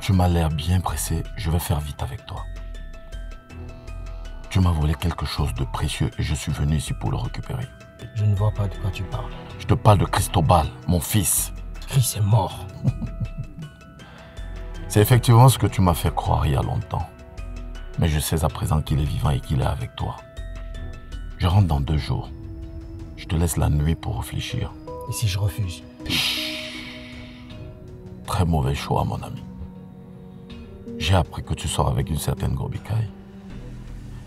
Tu m'as l'air bien pressé, je vais faire vite avec toi. Tu m'as volé quelque chose de précieux et je suis venu ici pour le récupérer. Je ne vois pas de quoi tu parles. Je te parle de Cristobal, mon fils. Chris est mort. C'est effectivement ce que tu m'as fait croire il y a longtemps. Mais je sais à présent qu'il est vivant et qu'il est avec toi. Je rentre dans 2 jours. Je te laisse la nuit pour réfléchir. Et si je refuse? Très mauvais choix, mon ami. J'ai appris que tu sors avec une certaine Gobikai.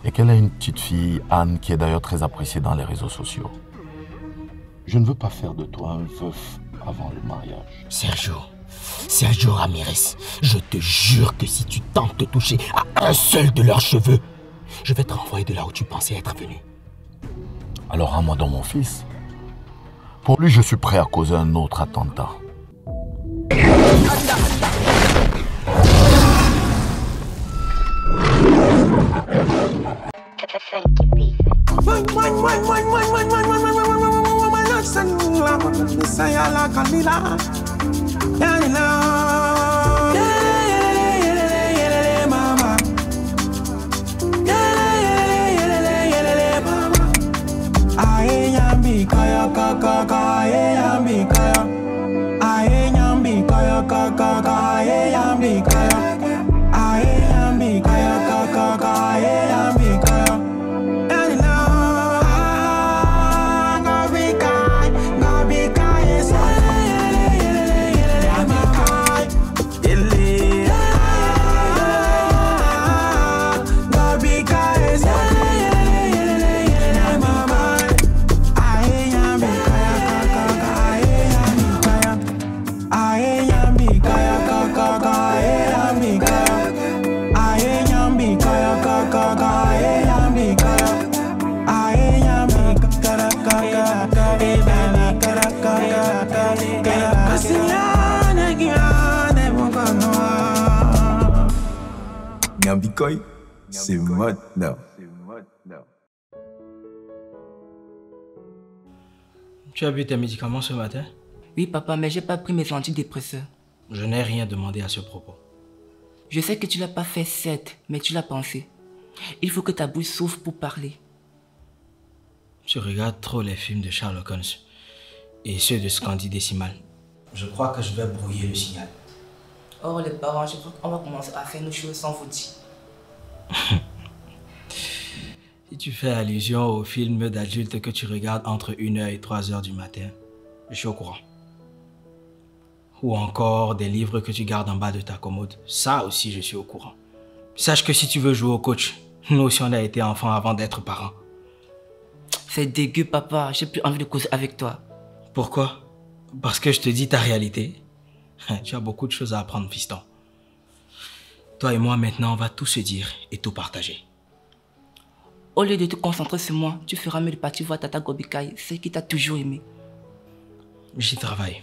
Et qu'elle a une petite fille, Anne, qui est d'ailleurs très appréciée dans les réseaux sociaux. Je ne veux pas faire de toi un veuf avant le mariage. Sergio Ramirez, je te jure que si tu tentes de toucher à un seul de leurs cheveux, je vais te renvoyer de là où tu pensais être venu. Alors rends-moi donc mon fils. Pour lui, je suis prêt à causer un autre attentat. Nyambikoy, c'est maintenant. Tu as bu tes médicaments ce matin? Oui, papa, mais j'ai pas pris mes antidépresseurs. Je n'ai rien demandé à ce propos. Je sais que tu l'as pas fait certes, mais tu l'as pensé. Il faut que ta bouche s'ouvre pour parler. Tu regardes trop les films de Sherlock Holmes et ceux de Scandi Décimal. Je crois que je vais brouiller le signal. Oh, les parents, je crois qu'on va commencer à faire nos choses sans vous dire. Si tu fais allusion aux films d'adultes que tu regardes entre 1h et 3h du matin, je suis au courant. Ou encore des livres que tu gardes en bas de ta commode, ça aussi je suis au courant. Sache que si tu veux jouer au coach, nous aussi on a été enfants avant d'être parents. C'est dégueu, papa, j'ai plus envie de causer avec toi. Pourquoi? Parce que je te dis ta réalité. Tu as beaucoup de choses à apprendre, fiston. Toi et moi, maintenant, on va tout se dire et tout partager. Au lieu de te concentrer sur moi, tu feras mieux de partir voir Tata Gobikai, celle qui t'a toujours aimé. J'y travaille.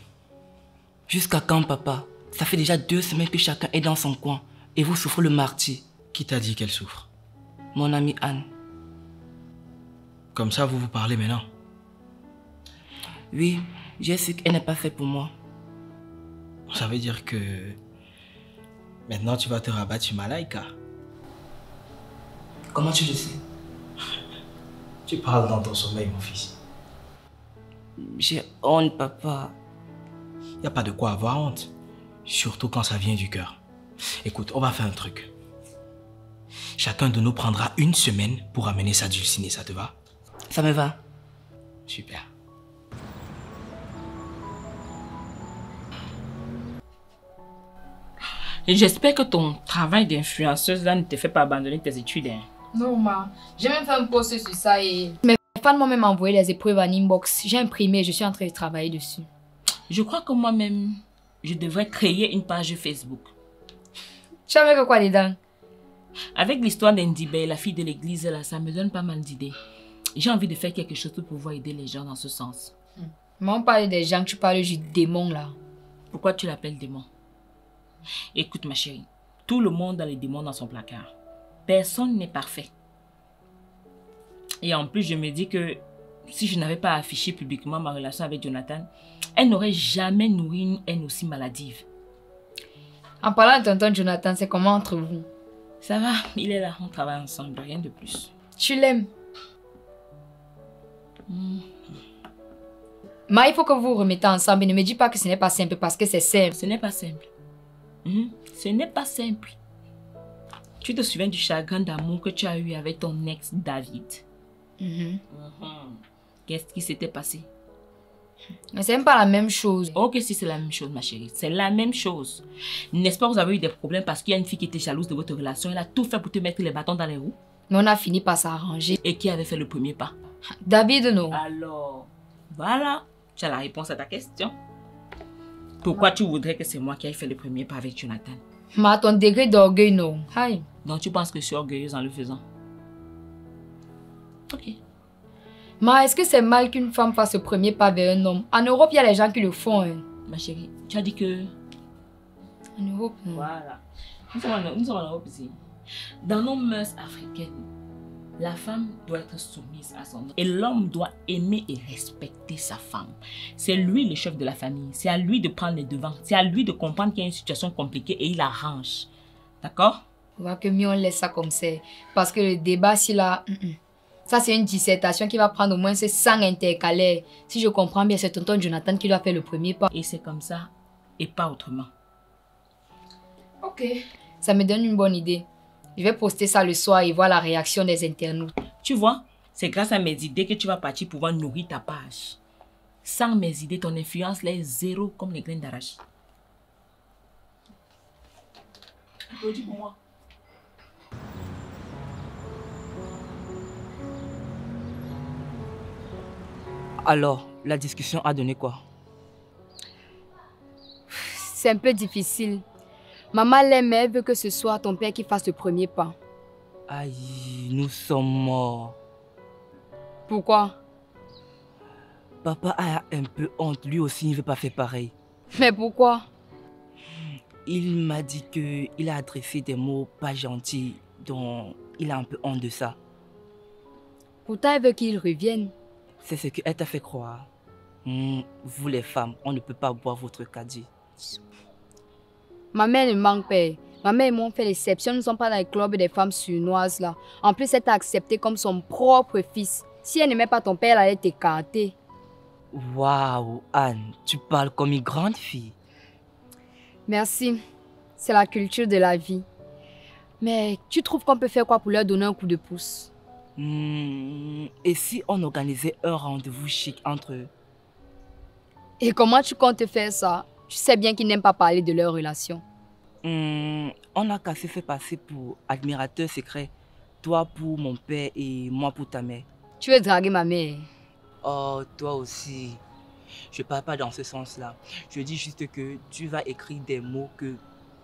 Jusqu'à quand, papa? Ça fait déjà 2 semaines que chacun est dans son coin et vous souffrez le martyr. Qui t'a dit qu'elle souffre? Mon amie Anne. Comme ça, vous vous parlez maintenant? Oui, j'ai su qu'elle n'est pas faite pour moi. Ça veut dire que... Maintenant, tu vas te rabattre sur Malaika. Comment tu le sais? Tu parles dans ton sommeil, mon fils. J'ai honte, papa. Il n'y a pas de quoi avoir honte. Surtout quand ça vient du cœur. Écoute, on va faire un truc. Chacun de nous prendra 1 semaine pour amener sa dulcinée, ça te va? Ça me va. Super. Et j'espère que ton travail d'influenceuse là ne te fait pas abandonner tes études. Hein. Non, ma. J'ai même fait un post sur ça et mes fans m'ont même envoyé les épreuves en inbox. J'ai imprimé et je suis en train de travailler dessus. Je crois que moi-même, je devrais créer une page Facebook. Tu as mis quoi dedans? Avec l'histoire d'Ndibé, la fille de l'église, là, ça me donne pas mal d'idées. J'ai envie de faire quelque chose pour pouvoir aider les gens dans ce sens. Mais on parle des gens, tu parles du démon là. Pourquoi tu l'appelles démon? Écoute ma chérie, tout le monde a les démons dans son placard. Personne n'est parfait. Et en plus, je me dis que si je n'avais pas affiché publiquement ma relation avec Jonathan, elle n'aurait jamais nourri une haine aussi maladive. En parlant de tonton Jonathan, c'est comment entre vous? Ça va, il est là, on travaille ensemble, rien de plus. Tu l'aimes? Ma, il faut que vous vous remettez ensemble et ne me dis pas que ce n'est pas simple parce que c'est simple. Ce n'est pas simple. Ce n'est pas simple. Tu te souviens du chagrin d'amour que tu as eu avec ton ex David? Qu'est-ce qui s'était passé? Mais c'est même pas la même chose. Ok, si c'est la même chose, ma chérie. C'est la même chose. N'est-ce pas que vous avez eu des problèmes parce qu'il y a une fille qui était jalouse de votre relation. Elle a tout fait pour te mettre les bâtons dans les roues. Mais on a fini par s'arranger. Et qui avait fait le premier pas? David, non. Alors, voilà. Tu as la réponse à ta question. Pourquoi tu voudrais que c'est moi qui aille faire le premier pas avec Jonathan? Ma, ton degré d'orgueil, non. Aïe. Donc tu penses que je suis orgueilleuse en le faisant? Ok. Ma, est-ce que c'est mal qu'une femme fasse le premier pas vers un homme? En Europe, il y a les gens qui le font. Hein. Ma chérie, tu as dit que... En Europe, non. Voilà. Nous sommes en Europe ici. Dans nos mœurs africaines, la femme doit être soumise à son homme. Et l'homme doit aimer et respecter sa femme. C'est lui le chef de la famille. C'est à lui de prendre les devants. C'est à lui de comprendre qu'il y a une situation compliquée et il arrange. D'accord? On voit que mieux on laisse ça comme ça. Parce que le débat, si là... Ça, c'est une dissertation qui va prendre au moins 100 intercalaires. Si je comprends bien, c'est tonton Jonathan qui doit faire le premier pas. Et c'est comme ça et pas autrement. Ok. Ça me donne une bonne idée. Je vais poster ça le soir et voir la réaction des internautes. Tu vois, c'est grâce à mes idées que tu vas partir pouvoir nourrir ta page. Sans mes idées, ton influence là est zéro comme les graines d'arachide. Applaudis pour moi. Alors, la discussion a donné quoi? C'est un peu difficile. Maman l'aime, mais elle veut que ce soit ton père qui fasse le premier pas. Aïe, nous sommes morts. Pourquoi? Papa a un peu honte, lui aussi il ne veut pas faire pareil. Mais pourquoi? Il m'a dit qu'il a adressé des mots pas gentils, donc il a un peu honte de ça. Pourtant, elle veut qu'il revienne. C'est ce qu'elle t'a fait croire. Vous les femmes, on ne peut pas boire votre caddie. Ma mère ne manque pas. Ma mère et moi on fait l'exception, nous ne sommes pas dans le club des femmes surnoises là. En plus, elle t'a accepté comme son propre fils. Si elle n'aimait pas ton père, elle allait t'écarter. Waouh, Anne, tu parles comme une grande fille. Merci. C'est la culture de la vie. Mais tu trouves qu'on peut faire quoi pour leur donner un coup de pouce? Et si on organisait un rendez-vous chic entre eux? Et comment tu comptes faire ça? Tu sais bien qu'ils n'aiment pas parler de leur relation. On n'a qu'à se faire passer pour admirateur secret. Toi pour mon père et moi pour ta mère. Tu veux draguer ma mère? Oh, toi aussi. Je ne parle pas dans ce sens-là. Je dis juste que tu vas écrire des mots que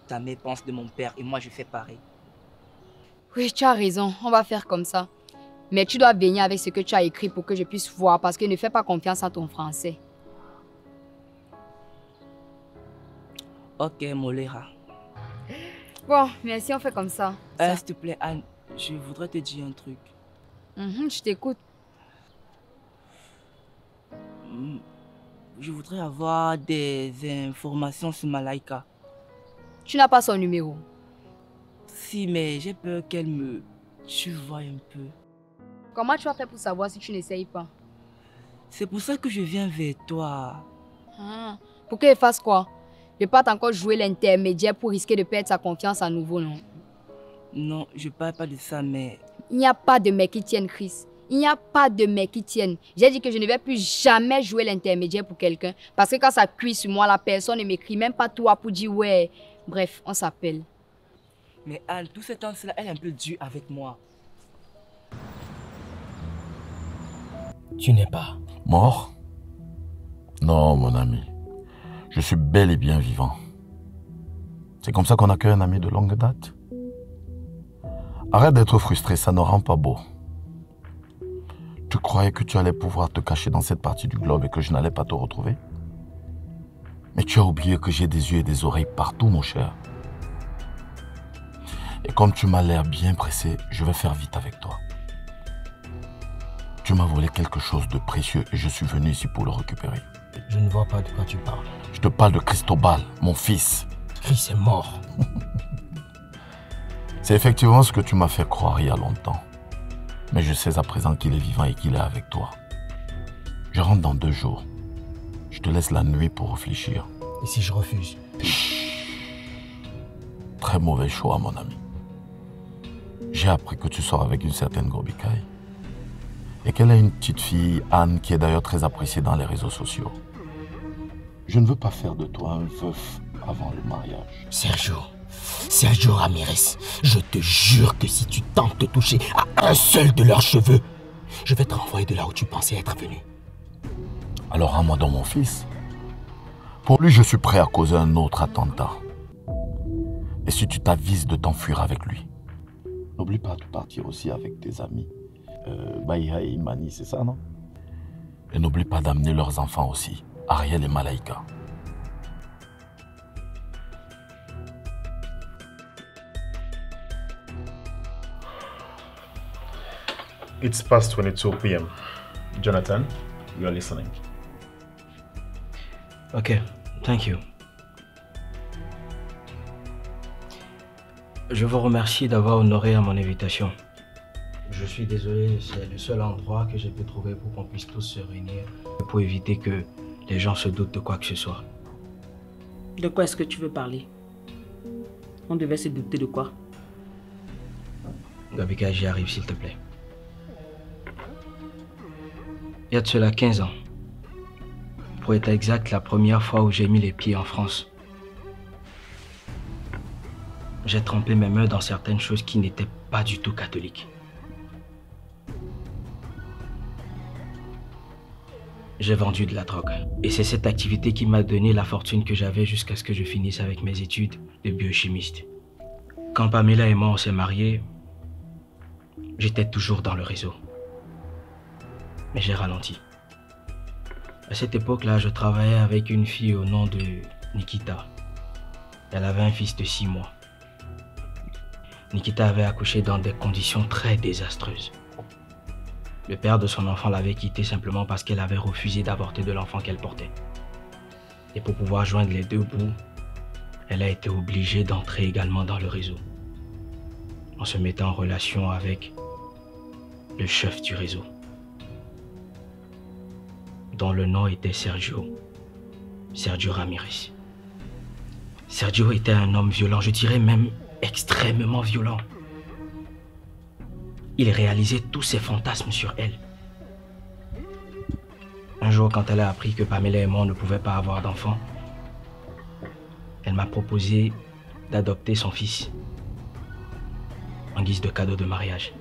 ta mère pense de mon père et moi je fais pareil. Oui, tu as raison. On va faire comme ça. Mais tu dois venir avec ce que tu as écrit pour que je puisse voir parce que ne fais pas confiance à ton français. Ok, Moléra. Bon, merci, on fait comme ça. S'il te plaît, Anne, je voudrais te dire un truc. Je t'écoute. Je voudrais avoir des informations sur Malaika. Tu n'as pas son numéro? Si, mais j'ai peur qu'elle me... Tu vois un peu. Comment tu vas faire pour savoir si tu n'essayes pas? C'est pour ça que je viens vers toi. Pour qu'elle fasse quoi? Ne pas encore jouer l'intermédiaire pour risquer de perdre sa confiance à nouveau, non? Non, je parle pas de ça, mais... Il n'y a pas de mec qui tienne, Chris. Il n'y a pas de mec qui tienne. J'ai dit que je ne vais plus jamais jouer l'intermédiaire pour quelqu'un. Parce que quand ça cuit sur moi, la personne ne m'écrit même pas toi pour dire ouais. Bref, on s'appelle. Mais Anne, tout ce temps-là, elle est un peu dure avec moi. Tu n'es pas mort? Non, mon ami. Je suis bel et bien vivant. C'est comme ça qu'on accueille un ami de longue date. Arrête d'être frustré, ça ne rend pas beau. Tu croyais que tu allais pouvoir te cacher dans cette partie du globe et que je n'allais pas te retrouver? Mais tu as oublié que j'ai des yeux et des oreilles partout, mon cher. Et comme tu m'as l'air bien pressé, je vais faire vite avec toi. Tu m'as volé quelque chose de précieux et je suis venu ici pour le récupérer. Je ne vois pas de quoi tu parles. Je te parle de Cristobal, mon fils. Chris est mort. C'est effectivement ce que tu m'as fait croire il y a longtemps. Mais je sais à présent qu'il est vivant et qu'il est avec toi. Je rentre dans 2 jours. Je te laisse la nuit pour réfléchir. Et si je refuse? Très mauvais choix, mon ami. J'ai appris que tu sors avec une certaine Grobikaï. Et qu'elle a une petite fille, Anne, qui est d'ailleurs très appréciée dans les réseaux sociaux. Je ne veux pas faire de toi un veuf avant le mariage. Sergio Ramirez, je te jure que si tu tentes de toucher à un seul de leurs cheveux, je vais te renvoyer de là où tu pensais être venu. Alors rends-moi donc mon fils. Pour lui, je suis prêt à causer un autre attentat. Et si tu t'avises de t'enfuir avec lui, n'oublie pas de partir aussi avec tes amis. Baïha et Imani, c'est ça, non? Et n'oublie pas d'amener leurs enfants aussi, Ariel et Malaika. It's past 22 p.m. Jonathan, you are listening. Ok, thank you. Je vous remercie d'avoir honoré à mon invitation. Je suis désolé, c'est le seul endroit que j'ai pu trouver pour qu'on puisse tous se réunir, pour éviter que les gens se doutent de quoi que ce soit. De quoi est-ce que tu veux parler? On devait se douter de quoi? Gabika, j'y arrive s'il te plaît. Il y a de cela 15 ans. Pour être exact, la première fois où j'ai mis les pieds en France. J'ai trempé mes mains dans certaines choses qui n'étaient pas du tout catholiques. J'ai vendu de la drogue. Et c'est cette activité qui m'a donné la fortune que j'avais jusqu'à ce que je finisse avec mes études de biochimiste. Quand Pamela et moi on s'est mariés, j'étais toujours dans le réseau. Mais j'ai ralenti. À cette époque-là, je travaillais avec une fille au nom de Nikita. Elle avait un fils de 6 mois. Nikita avait accouché dans des conditions très désastreuses. Le père de son enfant l'avait quittée simplement parce qu'elle avait refusé d'avorter de l'enfant qu'elle portait. Et pour pouvoir joindre les 2 bouts, elle a été obligée d'entrer également dans le réseau, en se mettant en relation avec le chef du réseau, dont le nom était Sergio Ramirez. Sergio était un homme violent, je dirais même extrêmement violent. Il réalisait tous ses fantasmes sur elle. Un jour, quand elle a appris que Pamela et moi ne pouvaient pas avoir d'enfant, elle m'a proposé d'adopter son fils en guise de cadeau de mariage.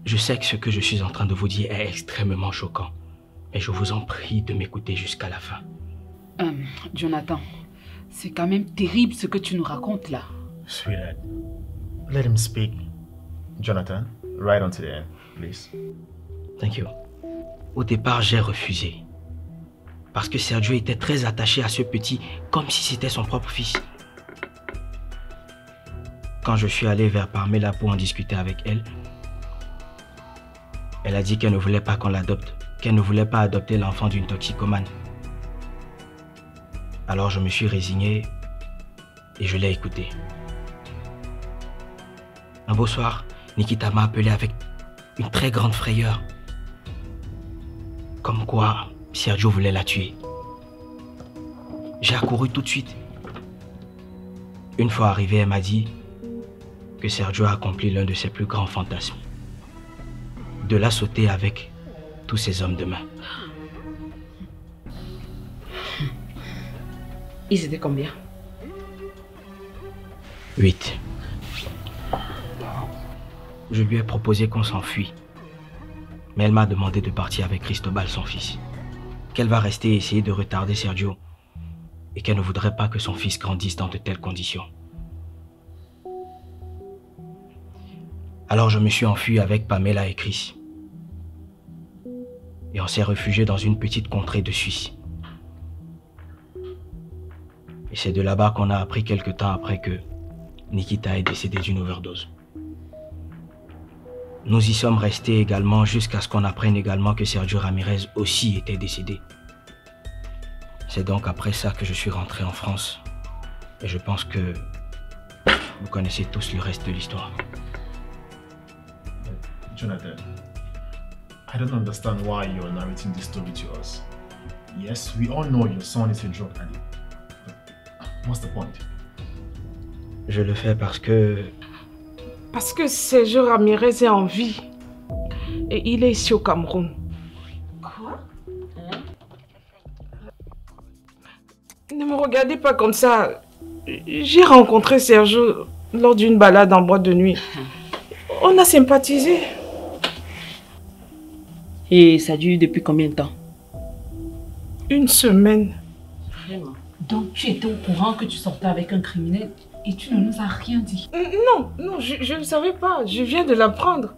Je sais que ce que je suis en train de vous dire est extrêmement choquant, mais je vous en prie de m'écouter jusqu'à la fin. Jonathan, c'est quand même terrible ce que tu nous racontes là. Sweetheart, let him speak. Jonathan, right on to the end, please. Thank you. Au départ, j'ai refusé. Parce que Sergio était très attaché à ce petit, comme si c'était son propre fils. Quand je suis allé vers Pamela pour en discuter avec elle, elle a dit qu'elle ne voulait pas qu'on l'adopte, qu'elle ne voulait pas adopter l'enfant d'une toxicomane. Alors je me suis résigné et je l'ai écouté. Un beau soir, Nikita m'a appelé avec une très grande frayeur. Comme quoi, Sergio voulait la tuer. J'ai accouru tout de suite. Une fois arrivé, elle m'a dit que Sergio a accompli l'un de ses plus grands fantasmes. De la sauter avec tous ses hommes de main. Ils étaient combien? 8. Je lui ai proposé qu'on s'enfuit. Mais elle m'a demandé de partir avec Cristobal, son fils. Qu'elle va rester et essayer de retarder Sergio. Et qu'elle ne voudrait pas que son fils grandisse dans de telles conditions. Alors je me suis enfui avec Pamela et Chris. Et on s'est réfugié dans une petite contrée de Suisse. Et c'est de là-bas qu'on a appris quelque temps après que Nikita est décédé d'une overdose. Nous y sommes restés également jusqu'à ce qu'on apprenne également que Sergio Ramirez aussi était décédé. C'est donc après ça que je suis rentré en France. Et je pense que vous connaissez tous le reste de l'histoire. Jonathan, I don't understand why you're narrating this story to us. Yes, we all know your son is a drug addict. But what's the point? Je le fais parce que... Parce que Sergio Ramirez est en vie. Et il est ici au Cameroun. Quoi? Ne me regardez pas comme ça. J'ai rencontré Sergio lors d'une balade en boîte de nuit. On a sympathisé. Et ça dure depuis combien de temps? Une semaine. Vraiment? Donc tu étais au courant que tu sortais avec un criminel et tu ne nous as rien dit? Non, je ne savais pas. Je viens de l'apprendre.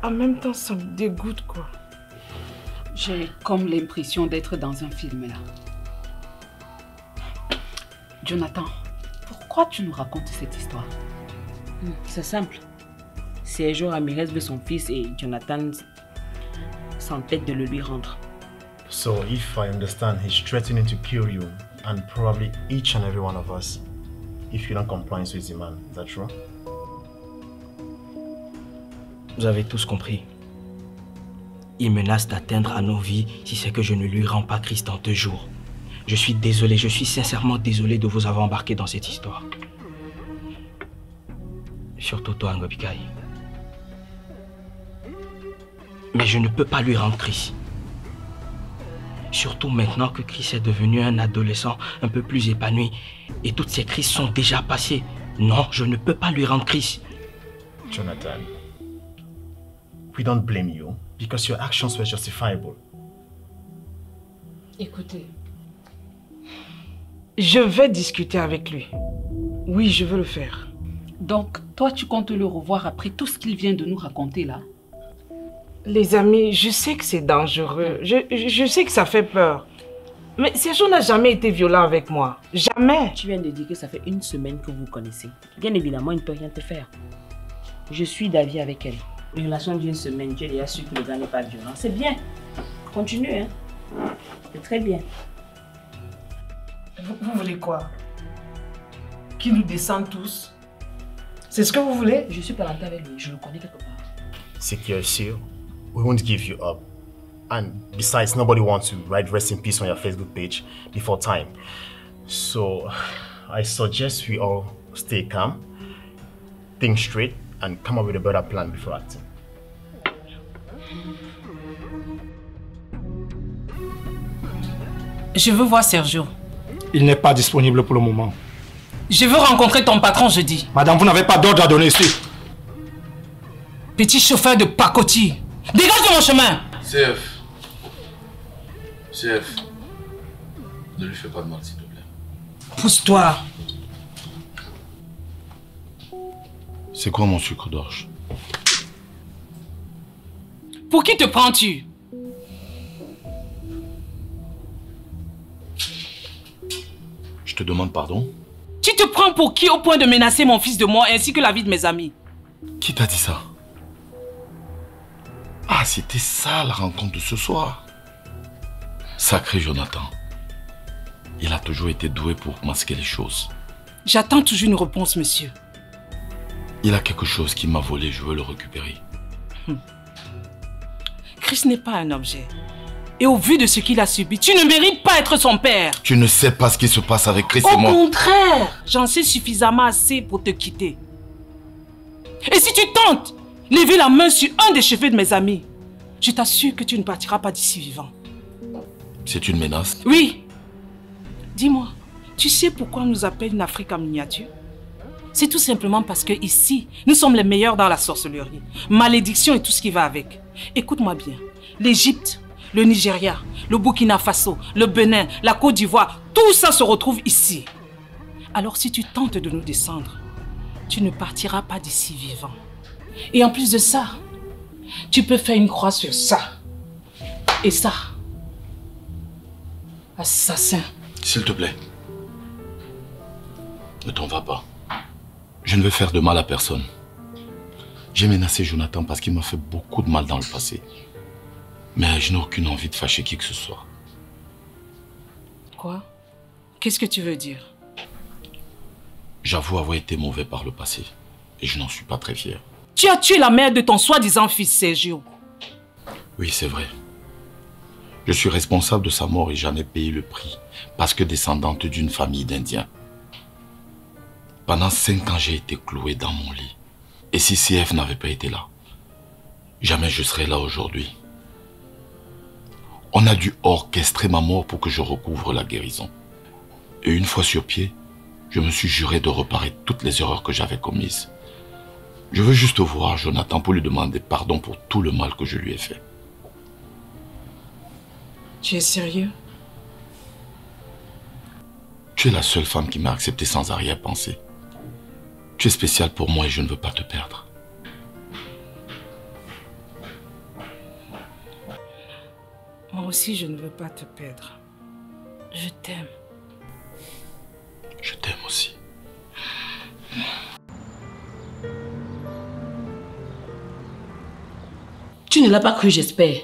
En même temps, ça me dégoûte, quoi. J'ai comme l'impression d'être dans un film là. Jonathan, pourquoi tu nous racontes cette histoire? C'est simple. Sergio Ramirez veut son fils et Jonathan s'entête de le lui rendre. So if I understand, he's threatening to kill you and probably each and every one of us if you don't comply with the man. Is that true? Vous avez tous compris. Il menace d'atteindre à nos vies si c'est que je ne lui rends pas Christ en 2 jours. Je suis désolé, je suis sincèrement désolé de vous avoir embarqué dans cette histoire. Surtout toi, Ngobikai. Mais je ne peux pas lui rendre Chris. Surtout maintenant que Chris est devenu un adolescent un peu plus épanoui et toutes ces crises sont déjà passées. Non, je ne peux pas lui rendre Chris. Jonathan, we don't blame you because your actions were justifiable. Écoutez, je vais discuter avec lui. Oui, je veux le faire. donc toi tu comptes le revoir après tout ce qu'il vient de nous raconter là? Les amis, je sais que c'est dangereux. Je sais que ça fait peur. Mais Sergio n'a jamais été violent avec moi. Jamais. Tu viens de dire que ça fait 1 semaine que vous vous connaissez. Bien évidemment, il ne peut rien te faire. Je suis d'avis avec elle. Une relation d'1 semaine, tu es déjà sûr que le gars n'est pas violent. C'est bien. Continue, hein. C'est très bien. Vous voulez quoi? Qu'il nous descende tous? C'est ce que vous voulez? Je suis parenté avec lui, je le connais quelque part. Secure Seal, we won't give you up. And besides, nobody wants to write rest in peace on your Facebook page before time. So I suggest we all stay calm, think straight, and come up with a better plan before acting. Je veux voir Sergio. Il n'est pas disponible pour le moment. Je veux rencontrer ton patron jeudi. Madame, vous n'avez pas d'ordre à donner ici. Petit chauffeur de pacotille. Dégage de mon chemin. CF, ne lui fais pas de mal, s'il te plaît. Pousse-toi. C'est quoi mon sucre d'orge? Pour qui te prends-tu? Je te demande pardon? Tu te prends pour qui au point de menacer mon fils de mort ainsi que la vie de mes amis? Qui t'a dit ça? Ah, c'était ça la rencontre de ce soir. Sacré Jonathan. Il a toujours été doué pour masquer les choses. J'attends toujours une réponse, monsieur. Il a quelque chose qui m'a volé, je veux le récupérer. Chris n'est pas un objet. Et au vu de ce qu'il a subi, tu ne mérites pas être son père. Tu ne sais pas ce qui se passe avec Chris et moi. Au contraire, j'en sais suffisamment assez pour te quitter. Et si tu tentes lever la main sur un des cheveux de mes amis, je t'assure que tu ne partiras pas d'ici vivant. C'est une menace? Oui. Dis-moi, tu sais pourquoi on nous appelle une Afrique en miniature? C'est tout simplement parce que ici, nous sommes les meilleurs dans la sorcellerie, malédiction et tout ce qui va avec. Écoute-moi bien, l'Égypte, le Nigeria, le Burkina Faso, le Bénin, la Côte d'Ivoire, tout ça se retrouve ici. Alors si tu tentes de nous descendre, tu ne partiras pas d'ici vivant. Et en plus de ça, tu peux faire une croix sur ça. Et ça. Assassin. S'il te plaît. Ne t'en vas pas. Je ne veux faire de mal à personne. J'ai menacé Jonathan parce qu'il m'a fait beaucoup de mal dans le passé. Mais je n'ai aucune envie de fâcher qui que ce soit. Quoi? Qu'est-ce que tu veux dire? J'avoue avoir été mauvais par le passé. Et je n'en suis pas très fier. Tu as tué la mère de ton soi-disant fils, Sergio. Oui, c'est vrai. Je suis responsable de sa mort et j'en ai payé le prix. Parce que descendante d'une famille d'Indiens. Pendant 5 ans, j'ai été cloué dans mon lit. Et si CF n'avait pas été là, jamais je serais là aujourd'hui. On a dû orchestrer ma mort pour que je recouvre la guérison. Et une fois sur pied, je me suis juré de réparer toutes les erreurs que j'avais commises. Je veux juste voir Jonathan pour lui demander pardon pour tout le mal que je lui ai fait. Tu es sérieux? Tu es la seule femme qui m'a accepté sans arrière-pensée. Tu es spéciale pour moi et je ne veux pas te perdre. Moi aussi, je ne veux pas te perdre. Je t'aime. Je t'aime aussi. Tu ne l'as pas cru, j'espère.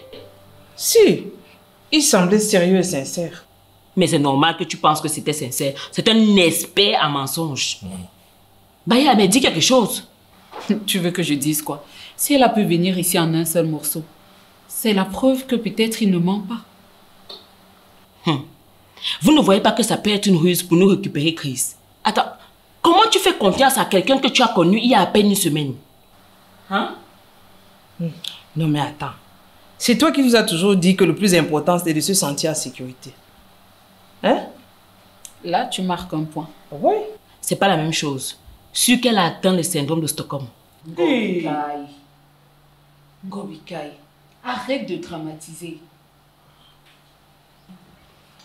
Si, il semblait sérieux et sincère. Mais c'est normal que tu penses que c'était sincère. C'est un expert en mensonges. Baya, mais dis quelque chose. Tu veux que je dise quoi? Si elle a pu venir ici en un seul morceau, c'est la preuve que peut-être il ne ment pas. Vous ne voyez pas que ça peut être une ruse pour nous récupérer Chris? Attends, comment tu fais confiance à quelqu'un que tu as connu il y a à peine une semaine? Hein? Non mais attends. C'est toi qui nous as toujours dit que le plus important c'est de se sentir en sécurité. Hein? Là, tu marques un point. Oui. C'est pas la même chose. Sûr qu'elle a atteint le syndrome de Stockholm. Ngobikai. Ngobikai. Arrête de dramatiser.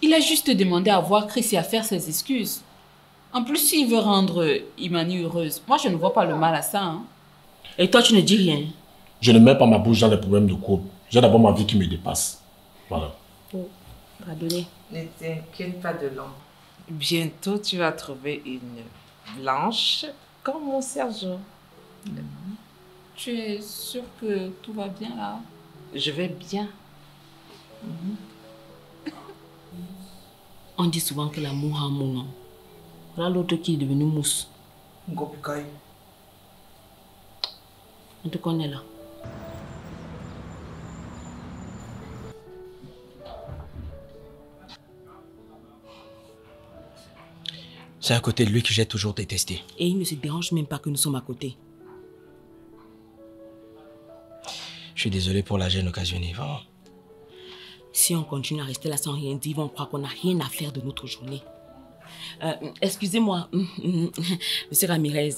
Il a juste demandé à voir Chris et à faire ses excuses. En plus, s'il veut rendre Imani heureuse, moi je ne vois pas le mal à ça. Hein. Et toi, tu ne dis rien? Je ne mets pas ma bouche dans les problèmes de couple. J'ai d'abord ma vie qui me dépasse. Voilà. Pardonnez. Ne t'inquiète pas de l'homme. Bientôt, tu vas trouver une blanche comme mon Sergio. Tu es sûr que tout va bien là? Je vais bien. On dit souvent que l'amour a mon nom. Voilà l'autre qui est devenu mousse. Ngobikai. On te connaît là. C'est à côté de lui que j'ai toujours détesté. Et il ne se dérange même pas que nous sommes à côté. Je suis désolé pour la gêne occasionnée, vraiment. Si on continue à rester là sans rien dire, ils vont croire qu'on n'a rien à faire de notre journée. Excusez-moi, Monsieur Ramirez,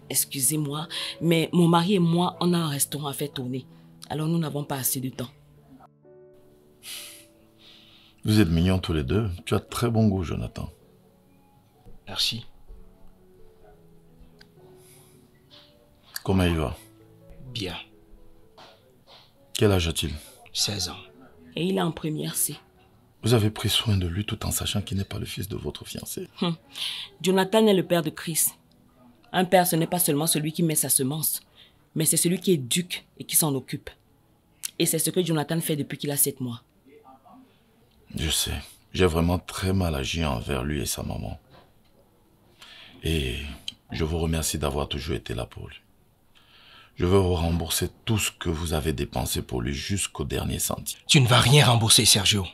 excusez-moi, mais mon mari et moi, on a un restaurant à faire tourner. Alors nous n'avons pas assez de temps. Vous êtes mignons tous les deux. Tu as très bon goût, Jonathan. Merci. Comment il va? Bien. Quel âge a-t-il? 16 ans. Et il est en première C. Vous avez pris soin de lui tout en sachant qu'il n'est pas le fils de votre fiancé. Jonathan est le père de Chris. Un père, ce n'est pas seulement celui qui met sa semence, mais c'est celui qui éduque et qui s'en occupe. Et c'est ce que Jonathan fait depuis qu'il a 7 mois. Je sais. J'ai vraiment très mal agi envers lui et sa maman. Et je vous remercie d'avoir toujours été là pour lui. Je veux vous rembourser tout ce que vous avez dépensé pour lui jusqu'au dernier centime. Tu ne vas rien rembourser, Sergio.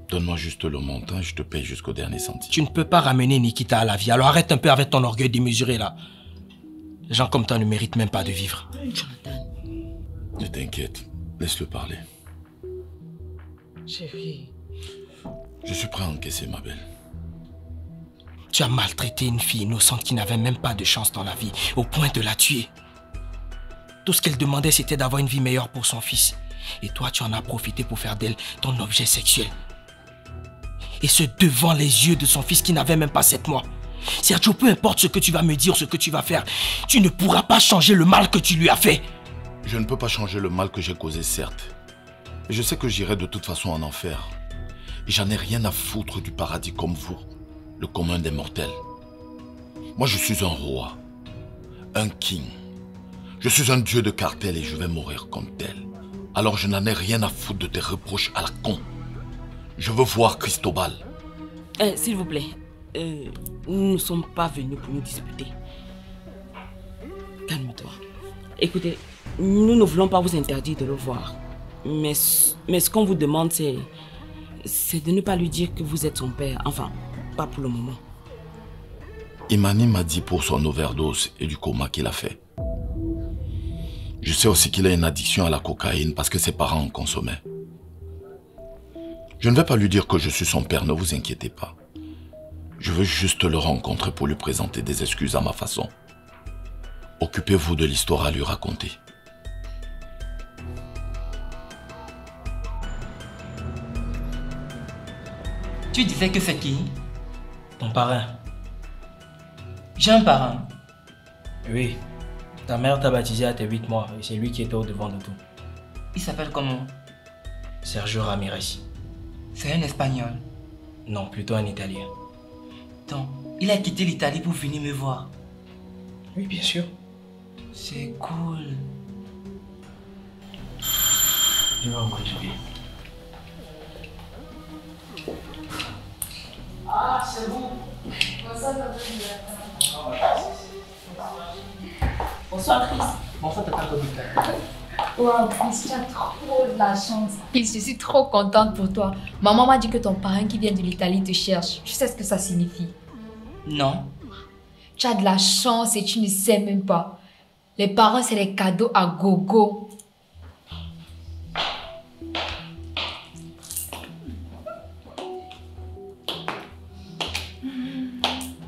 Donne-moi juste le montant et je te paye jusqu'au dernier centime. Tu ne peux pas ramener Nikita à la vie, alors arrête un peu avec ton orgueil démesuré là. Les gens comme toi ne méritent même pas de vivre. Jonathan. Ne t'inquiète, laisse-le parler. Chérie. Je suis prêt à encaisser, ma belle. Tu as maltraité une fille innocente qui n'avait même pas de chance dans la vie, au point de la tuer. Tout ce qu'elle demandait, c'était d'avoir une vie meilleure pour son fils. Et toi, tu en as profité pour faire d'elle ton objet sexuel. Et ce devant les yeux de son fils qui n'avait même pas 7 mois. Sergio, peu importe ce que tu vas me dire, ce que tu vas faire, tu ne pourras pas changer le mal que tu lui as fait. Je ne peux pas changer le mal que j'ai causé, certes. Et je sais que j'irai de toute façon en enfer. Et j'en ai rien à foutre du paradis comme vous, le commun des mortels. Moi, je suis un roi, un king. Je suis un dieu de cartel et je vais mourir comme tel. Alors je n'en ai rien à foutre de tes reproches à la con. Je veux voir Cristobal. S'il vous plaît, nous ne sommes pas venus pour nous disputer. Calme-toi. Écoutez, nous ne voulons pas vous interdire de le voir. Mais ce qu'on vous demande, c'est de ne pas lui dire que vous êtes son père. Enfin, pas pour le moment. Imani m'a dit pour son overdose et du coma qu'il a fait. Je sais aussi qu'il a une addiction à la cocaïne parce que ses parents en consommaient. Je ne vais pas lui dire que je suis son père, ne vous inquiétez pas. Je veux juste le rencontrer pour lui présenter des excuses à ma façon. Occupez-vous de l'histoire à lui raconter. Tu disais que c'est qui? Ton parrain. J'ai un parrain. Oui. Ta mère t'a baptisé à tes 8 mois et c'est lui qui était au devant de tout. Il s'appelle comment? Sergio Ramirez. C'est un Espagnol. Non, plutôt un Italien. Donc, il a quitté l'Italie pour venir me voir. Oui, bien sûr. C'est cool. Je vais envoyer jouer. Ah, c'est bon. Bonsoir, Chris. Bonsoir, tata Robita. Wow, Chris, tu as trop de la chance. Chris, je suis trop contente pour toi. Maman m'a dit que ton parrain qui vient de l'Italie te cherche. Tu sais ce que ça signifie? Non. Tu as de la chance et tu ne sais même pas. Les parents, c'est les cadeaux à gogo.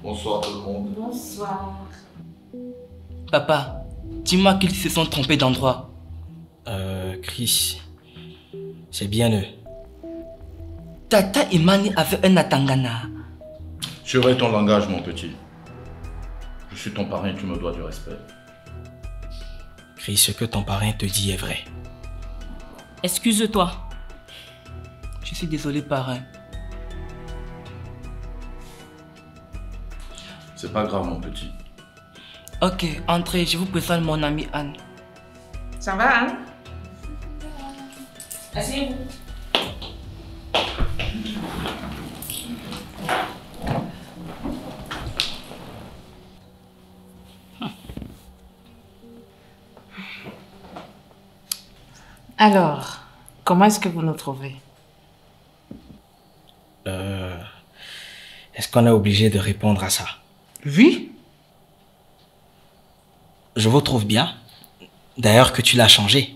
Bonsoir tout le monde. Bonsoir. Papa, dis-moi qu'ils se sont trompés d'endroit. Chris, c'est bien eux. Tata Imani avait un Atangana. Surveille ton langage, mon petit. Je suis ton parrain et tu me dois du respect. Chris, ce que ton parrain te dit est vrai. Excuse-toi. Je suis désolé, parrain. C'est pas grave, mon petit. Ok, entrez, je vous présente mon amie Anne. Ça va, Anne? Asseyez-vous. Alors, comment est-ce que vous nous trouvez? Est-ce qu'on est obligé de répondre à ça? Oui. Je vous trouve bien. D'ailleurs que tu l'as changé.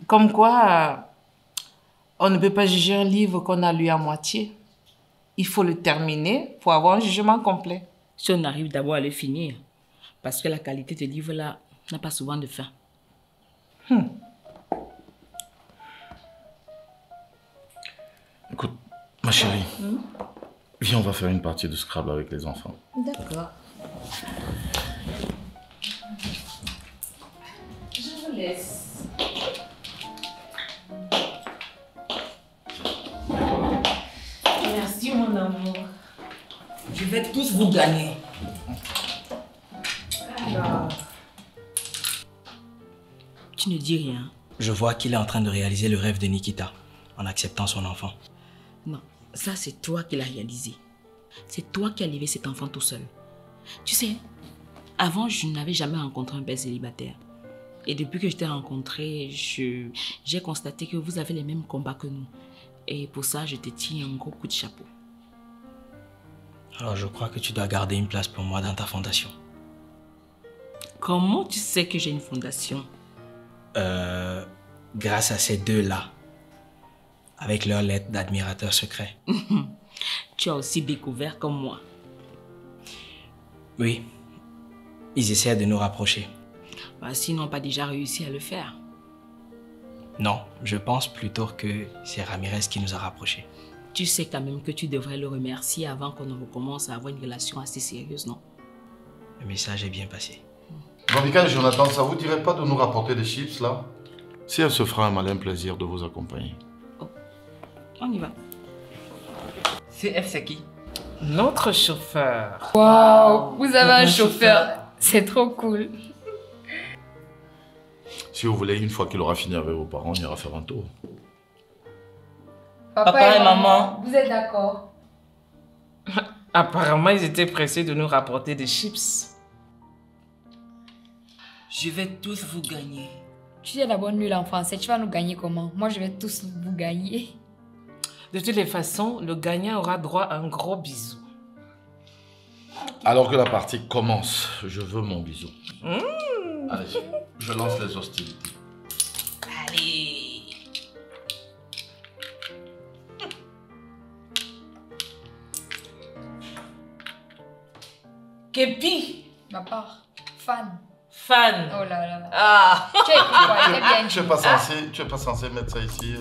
Comme quoi, on ne peut pas juger un livre qu'on a lu à moitié. Il faut le terminer pour avoir un jugement complet. Si on arrive d'abord à le finir, parce que la qualité de livre-là n'a pas souvent de fin. Écoute, ma chérie, viens, on va faire une partie de Scrabble avec les enfants. D'accord. Je vous laisse. Merci, mon amour. Je vais tous vous gagner. Alors... Tu ne dis rien. Je vois qu'il est en train de réaliser le rêve de Nikita en acceptant son enfant. Non, ça c'est toi qui l'as réalisé. C'est toi qui as élevé cet enfant tout seul. Tu sais, avant je n'avais jamais rencontré un père célibataire. Et depuis que je t'ai rencontré, j'ai constaté que vous avez les mêmes combats que nous. Et pour ça, je te tiens un gros coup de chapeau. Alors je crois que tu dois garder une place pour moi dans ta fondation. Comment tu sais que j'ai une fondation? Grâce à ces deux-là, avec leur lettre d'admirateur secret. Tu as aussi découvert comme moi. Oui, ils essaient de nous rapprocher. Bah, s'ils n'ont pas déjà réussi à le faire. Non, je pense plutôt que c'est Ramirez qui nous a rapprochés. Tu sais quand même que tu devrais le remercier avant qu'on ne recommence à avoir une relation assez sérieuse, non? Le message est bien passé. Robika et Jonathan, ça vous dirait pas de nous rapporter des chips, là? Si elle se fera un malin plaisir de vous accompagner. Oh. On y va. C'est qui? Notre chauffeur. Waouh, vous avez un chauffeur. C'est trop cool. Si vous voulez, une fois qu'il aura fini avec vos parents, on ira faire un tour. Papa et maman, vous êtes d'accord? Apparemment, ils étaient pressés de nous rapporter des chips. Je vais tous vous gagner. Tu es d'abord nul en français, tu vas nous gagner comment? Moi, je vais tous vous gagner. De toutes les façons, le gagnant aura droit à un gros bisou. Alors que la partie commence, je veux mon bisou. Allez, je lance les hostilités. Allez. Képi. Ma part, fan. Fan. Oh là là. Ah. Tu as écrit quoi? Il est bien Tu es pas censé mettre ça ici.